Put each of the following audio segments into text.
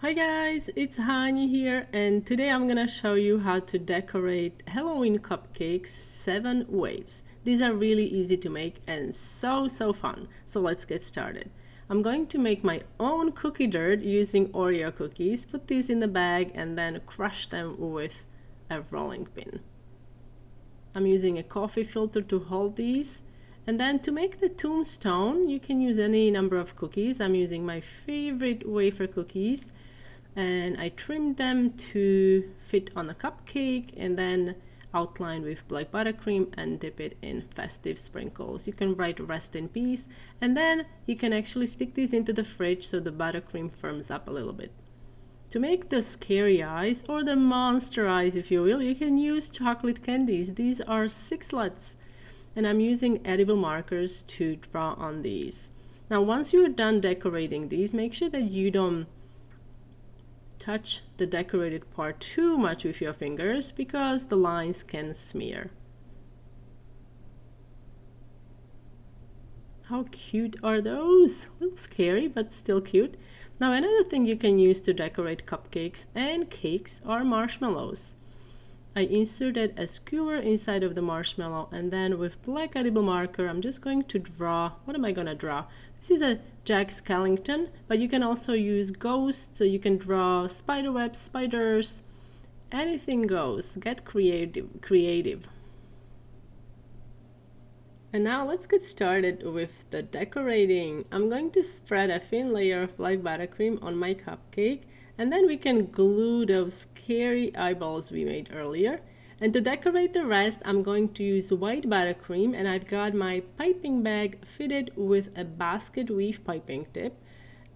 Hi guys, it's Hani here, and today I'm gonna show you how to decorate Halloween cupcakes 7 ways. These are really easy to make and so fun. So let's get started. I'm going to make my own cookie dirt using Oreo cookies, put these in the bag and then crush them with a rolling pin. I'm using a coffee filter to hold these. And then to make the tombstone, you can use any number of cookies. I'm using my favorite wafer cookies, and I trimmed them to fit on a cupcake and then outline with black buttercream and dip it in festive sprinkles. You can write rest in peace, and then you can actually stick these into the fridge so the buttercream firms up a little bit. To make the scary eyes, or the monster eyes if you will, you can use chocolate candies. These are sixlets, and I'm using edible markers to draw on these. Now once you're done decorating these, make sure that you don't touch the decorated part too much with your fingers because the lines can smear. How cute are those? A little scary, but still cute. Now another thing you can use to decorate cupcakes and cakes are marshmallows. I inserted a skewer inside of the marshmallow, and then with black edible marker I'm just going to draw. What am I gonna draw? This is a Jack Skellington, but you can also use ghosts, so you can draw spider webs, spiders, anything goes. Get creative. And now let's get started with the decorating. I'm going to spread a thin layer of black buttercream on my cupcake, and then we can glue those scary eyeballs we made earlier. And to decorate the rest, I'm going to use white buttercream, and I've got my piping bag fitted with a basket weave piping tip.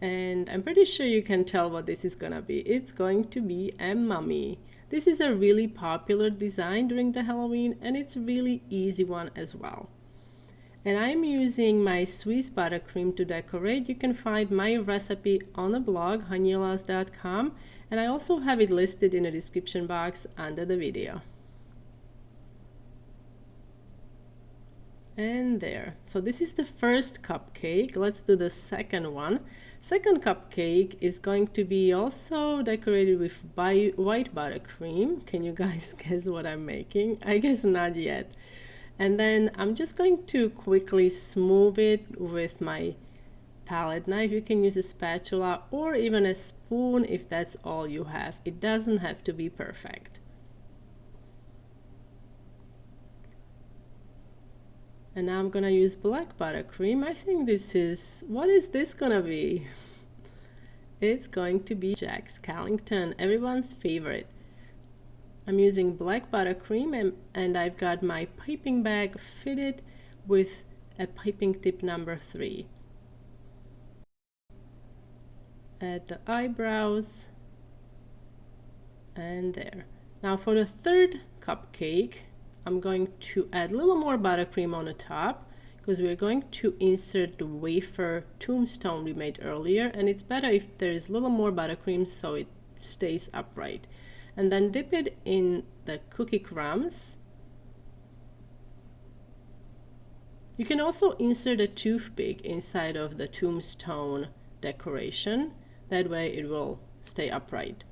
And I'm pretty sure you can tell what this is gonna be. It's going to be a mummy. This is a really popular design during the Halloween, and it's a really easy one as well. And I'm using my Swiss buttercream to decorate. You can find my recipe on the blog, hanilas.com, and I also have it listed in the description box under the video. And there. So this is the first cupcake. Let's do the second one. Second cupcake is going to be also decorated with white buttercream. Can you guys guess what I'm making? I guess not yet. And then I'm just going to quickly smooth it with my palette knife. You can use a spatula or even a spoon if that's all you have. It doesn't have to be perfect. And now I'm gonna use black buttercream. I think this is, what is this gonna be? It's going to be Jack Skellington, everyone's favorite. I'm using black buttercream, and I've got my piping bag fitted with a piping tip number 3. Add the eyebrows, and there. Now for the third cupcake, I'm going to add a little more buttercream on the top because we're going to insert the wafer tombstone we made earlier, and it's better if there is a little more buttercream so it stays upright. And then dip it in the cookie crumbs. You can also insert a toothpick inside of the tombstone decoration. That way it will stay upright.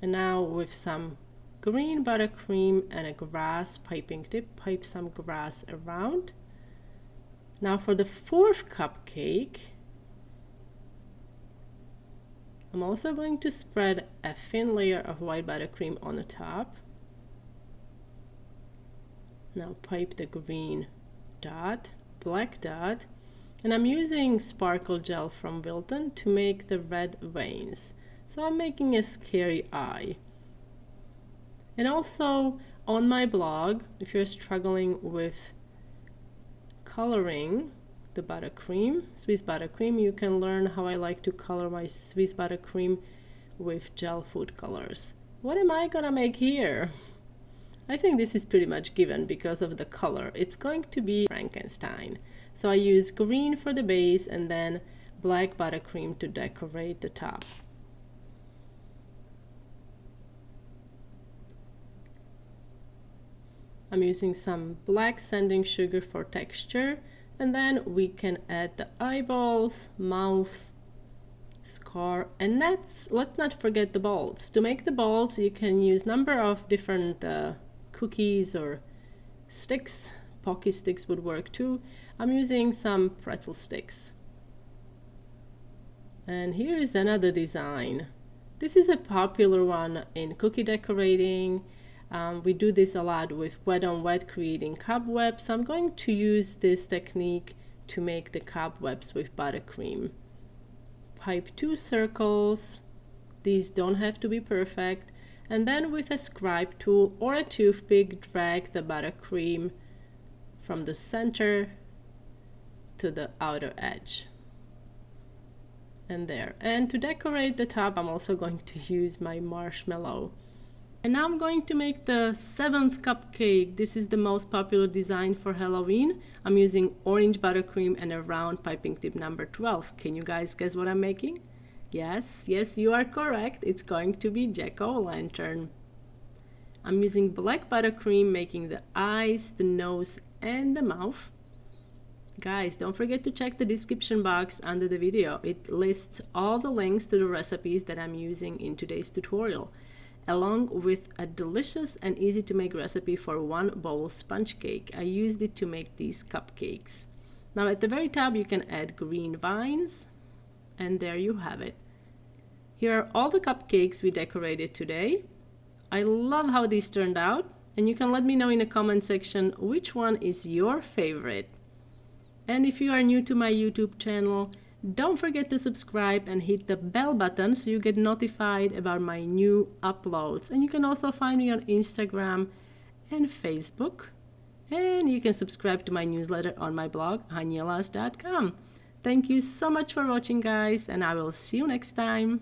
And now with some green buttercream and a grass piping tip, pipe some grass around. Now for the fourth cupcake, I'm also going to spread a thin layer of white buttercream on the top. Now pipe the green dot, black dot, and I'm using sparkle gel from Wilton to make the red veins. So I'm making a scary eye. And also on my blog, if you're struggling with coloring the buttercream, Swiss buttercream, you can learn how I like to color my Swiss buttercream with gel food colors. What am I gonna make here? I think this is pretty much given because of the color. It's going to be Frankenstein. So I use green for the base and then black buttercream to decorate the top. I'm using some black sanding sugar for texture, and then we can add the eyeballs, mouth, score. And let's not forget the balls. To make the balls, you can use number of different cookies or sticks. Pocky sticks would work too. I'm using some pretzel sticks. And here is another design. This is a popular one in cookie decorating. We do this a lot with wet on wet, creating cobwebs. So I'm going to use this technique to make the cobwebs with buttercream. Pipe 2 circles. These don't have to be perfect. And then with a scribe tool or a toothpick, drag the buttercream from the center to the outer edge. And there. And to decorate the top, I'm also going to use my marshmallow. And now I'm going to make the 7th cupcake. This is the most popular design for Halloween. I'm using orange buttercream and a round piping tip number 12. Can you guys guess what I'm making? Yes, you are correct. It's going to be jack-o'-lantern. I'm using black buttercream, making the eyes, the nose, and the mouth. Guys, don't forget to check the description box under the video. It lists all the links to the recipes that I'm using in today's tutorial, along with a delicious and easy to make recipe for 1 bowl sponge cake. I used it to make these cupcakes. Now at the very top you can add green vines, and there you have it. Here are all the cupcakes we decorated today. I love how these turned out, and you can let me know in the comment section which one is your favorite. And if you are new to my YouTube channel, don't forget to subscribe and hit the bell button so you get notified about my new uploads. And you can also find me on Instagram and Facebook. And you can subscribe to my newsletter on my blog, hanielas.com. Thank you so much for watching, guys, and I will see you next time.